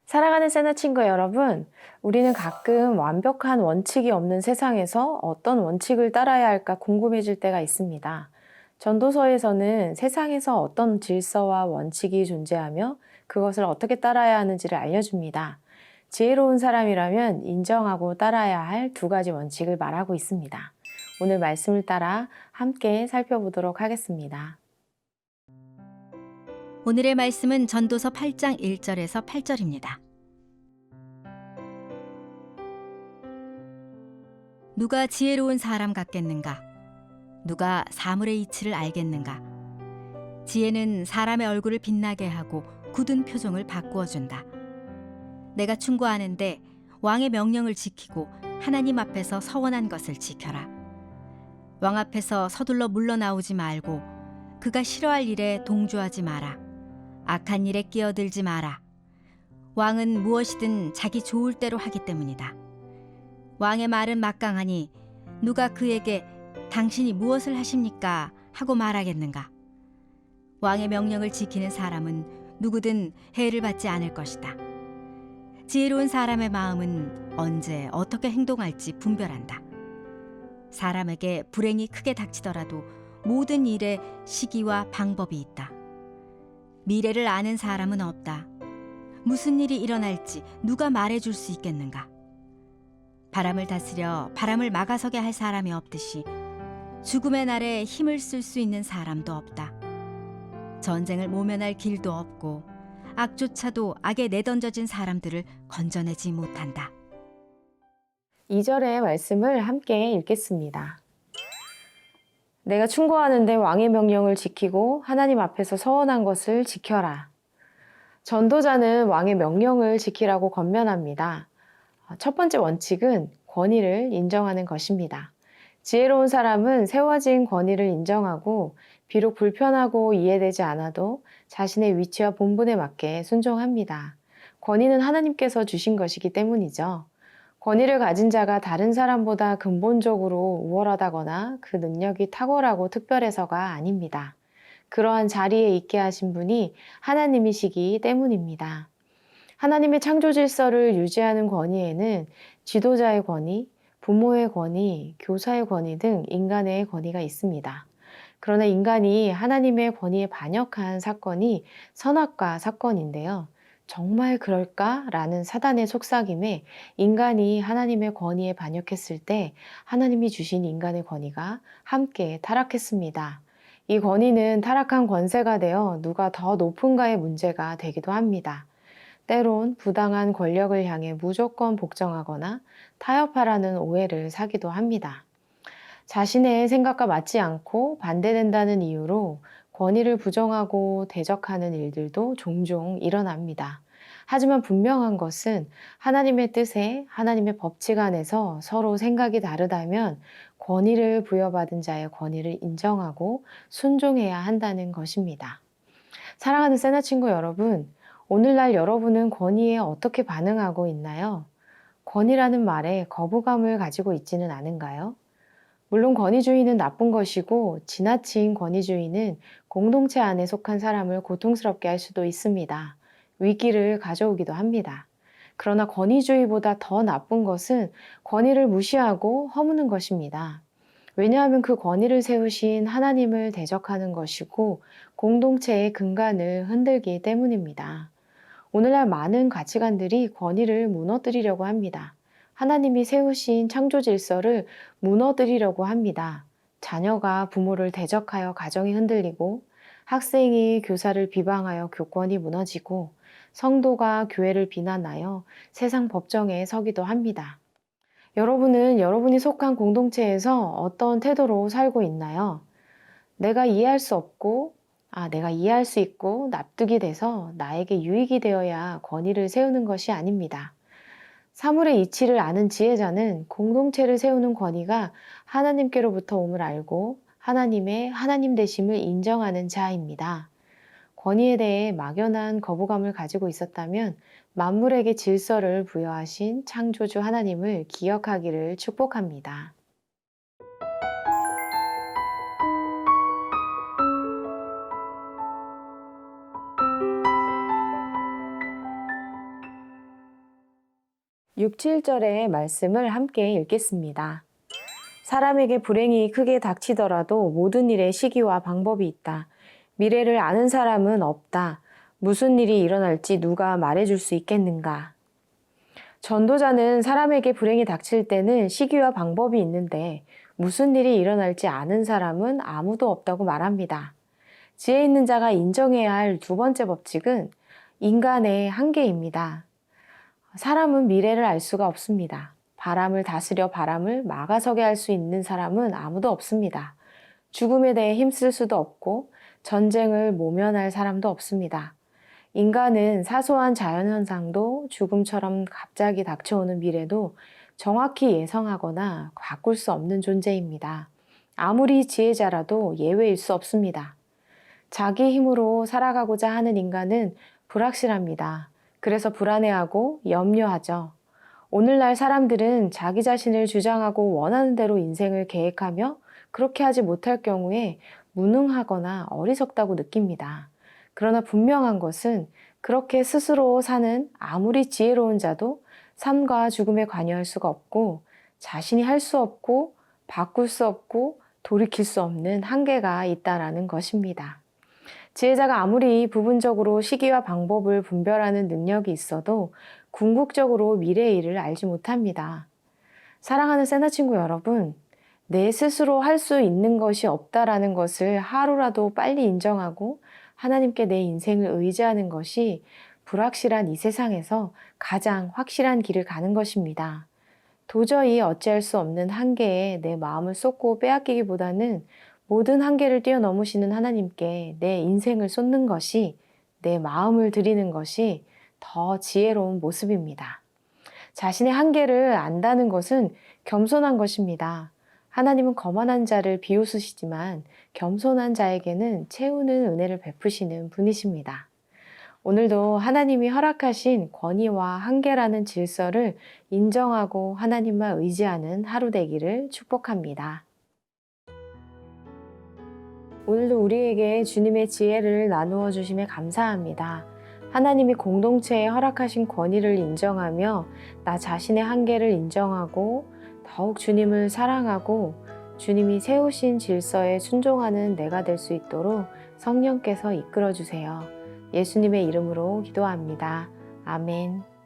사랑하는 세나 친구 여러분, 우리는 가끔 완벽한 원칙이 없는 세상에서 어떤 원칙을 따라야 할까 궁금해질 때가 있습니다. 전도서에서는 세상에서 어떤 질서와 원칙이 존재하며 그것을 어떻게 따라야 하는지를 알려줍니다. 지혜로운 사람이라면 인정하고 따라야 할 두 가지 원칙을 말하고 있습니다. 오늘 말씀을 따라 함께 살펴보도록 하겠습니다. 오늘의 말씀은 전도서 8장 1절에서 8절입니다. 누가 지혜로운 사람 같겠는가? 누가 사물의 이치를 알겠는가? 지혜는 사람의 얼굴을 빛나게 하고 굳은 표정을 바꾸어 준다. 내가 충고하는데 왕의 명령을 지키고 하나님 앞에서 서원한 것을 지켜라. 왕 앞에서 서둘러 물러나오지 말고 그가 싫어할 일에 동조하지 마라. 악한 일에 끼어들지 마라. 왕은 무엇이든 자기 좋을 대로 하기 때문이다. 왕의 말은 막강하니 누가 그에게 당신이 무엇을 하십니까? 하고 말하겠는가? 왕의 명령을 지키는 사람은 누구든 해를 받지 않을 것이다. 지혜로운 사람의 마음은 언제 어떻게 행동할지 분별한다. 사람에게 불행이 크게 닥치더라도 모든 일에 시기와 방법이 있다. 미래를 아는 사람은 없다. 무슨 일이 일어날지 누가 말해줄 수 있겠는가? 바람을 다스려 바람을 막아서게 할 사람이 없듯이 죽음의 날에 힘을 쓸 수 있는 사람도 없다. 전쟁을 모면할 길도 없고 악조차도 악에 내던져진 사람들을 건져내지 못한다. 2절의 말씀을 함께 읽겠습니다. 내가 충고하는데 왕의 명령을 지키고 하나님 앞에서 서원한 것을 지켜라. 전도자는 왕의 명령을 지키라고 권면합니다. 첫 번째 원칙은 권위를 인정하는 것입니다. 지혜로운 사람은 세워진 권위를 인정하고 비록 불편하고 이해되지 않아도 자신의 위치와 본분에 맞게 순종합니다. 권위는 하나님께서 주신 것이기 때문이죠. 권위를 가진 자가 다른 사람보다 근본적으로 우월하다거나 그 능력이 탁월하고 특별해서가 아닙니다. 그러한 자리에 있게 하신 분이 하나님이시기 때문입니다. 하나님의 창조 질서를 유지하는 권위에는 지도자의 권위, 부모의 권위, 교사의 권위 등 인간의 권위가 있습니다. 그러나 인간이 하나님의 권위에 반역한 사건이 선악과 사건인데요. 정말 그럴까라는 사단의 속삭임에 인간이 하나님의 권위에 반역했을 때 하나님이 주신 인간의 권위가 함께 타락했습니다. 이 권위는 타락한 권세가 되어 누가 더 높은가의 문제가 되기도 합니다. 때론 부당한 권력을 향해 무조건 복종하거나 타협하라는 오해를 사기도 합니다. 자신의 생각과 맞지 않고 반대된다는 이유로 권위를 부정하고 대적하는 일들도 종종 일어납니다. 하지만 분명한 것은 하나님의 뜻에 하나님의 법칙 안에서 서로 생각이 다르다면 권위를 부여받은 자의 권위를 인정하고 순종해야 한다는 것입니다. 사랑하는 세나 친구 여러분, 오늘날 여러분은 권위에 어떻게 반응하고 있나요? 권위라는 말에 거부감을 가지고 있지는 않은가요? 물론 권위주의는 나쁜 것이고 지나친 권위주의는 공동체 안에 속한 사람을 고통스럽게 할 수도 있습니다. 위기를 가져오기도 합니다. 그러나 권위주의보다 더 나쁜 것은 권위를 무시하고 허무는 것입니다. 왜냐하면 그 권위를 세우신 하나님을 대적하는 것이고 공동체의 근간을 흔들기 때문입니다. 오늘날 많은 가치관들이 권위를 무너뜨리려고 합니다. 하나님이 세우신 창조 질서를 무너뜨리려고 합니다. 자녀가 부모를 대적하여 가정이 흔들리고 학생이 교사를 비방하여 교권이 무너지고 성도가 교회를 비난하여 세상 법정에 서기도 합니다. 여러분은 여러분이 속한 공동체에서 어떤 태도로 살고 있나요? 내가 이해할 수 없고 내가 이해할 수 있고 납득이 돼서 나에게 유익이 되어야 권위를 세우는 것이 아닙니다. 사물의 이치를 아는 지혜자는 공동체를 세우는 권위가 하나님께로부터 옴을 알고 하나님의 하나님 되심을 인정하는 자입니다. 권위에 대해 막연한 거부감을 가지고 있었다면 만물에게 질서를 부여하신 창조주 하나님을 기억하기를 축복합니다. 6, 7절의 말씀을 함께 읽겠습니다. 사람에게 불행이 크게 닥치더라도 모든 일에 시기와 방법이 있다. 미래를 아는 사람은 없다. 무슨 일이 일어날지 누가 말해줄 수 있겠는가? 전도자는 사람에게 불행이 닥칠 때는 시기와 방법이 있는데 무슨 일이 일어날지 아는 사람은 아무도 없다고 말합니다. 지혜 있는 자가 인정해야 할 두 번째 법칙은 인간의 한계입니다. 사람은 미래를 알 수가 없습니다. 바람을 다스려 바람을 막아서게 할 수 있는 사람은 아무도 없습니다. 죽음에 대해 힘쓸 수도 없고 전쟁을 모면할 사람도 없습니다. 인간은 사소한 자연현상도 죽음처럼 갑자기 닥쳐오는 미래도 정확히 예상하거나 바꿀 수 없는 존재입니다. 아무리 지혜자라도 예외일 수 없습니다. 자기 힘으로 살아가고자 하는 인간은 불확실합니다. 그래서 불안해하고 염려하죠. 오늘날 사람들은 자기 자신을 주장하고 원하는 대로 인생을 계획하며 그렇게 하지 못할 경우에 무능하거나 어리석다고 느낍니다. 그러나 분명한 것은 그렇게 스스로 사는 아무리 지혜로운 자도 삶과 죽음에 관여할 수가 없고 자신이 할 수 없고 바꿀 수 없고 돌이킬 수 없는 한계가 있다라는 것입니다. 지혜자가 아무리 부분적으로 시기와 방법을 분별하는 능력이 있어도 궁극적으로 미래의 일을 알지 못합니다. 사랑하는 세나 친구 여러분, 내 스스로 할 수 있는 것이 없다라는 것을 하루라도 빨리 인정하고 하나님께 내 인생을 의지하는 것이 불확실한 이 세상에서 가장 확실한 길을 가는 것입니다. 도저히 어찌할 수 없는 한계에 내 마음을 쏟고 빼앗기기보다는 모든 한계를 뛰어넘으시는 하나님께 내 인생을 쏟는 것이, 내 마음을 드리는 것이 더 지혜로운 모습입니다. 자신의 한계를 안다는 것은 겸손한 것입니다. 하나님은 거만한 자를 비웃으시지만 겸손한 자에게는 채우는 은혜를 베푸시는 분이십니다. 오늘도 하나님이 허락하신 권위와 한계라는 질서를 인정하고 하나님만 의지하는 하루 되기를 축복합니다. 오늘도 우리에게 주님의 지혜를 나누어 주심에 감사합니다. 하나님이 공동체에 허락하신 권위를 인정하며 나 자신의 한계를 인정하고 더욱 주님을 사랑하고 주님이 세우신 질서에 순종하는 내가 될 수 있도록 성령께서 이끌어 주세요. 예수님의 이름으로 기도합니다. 아멘.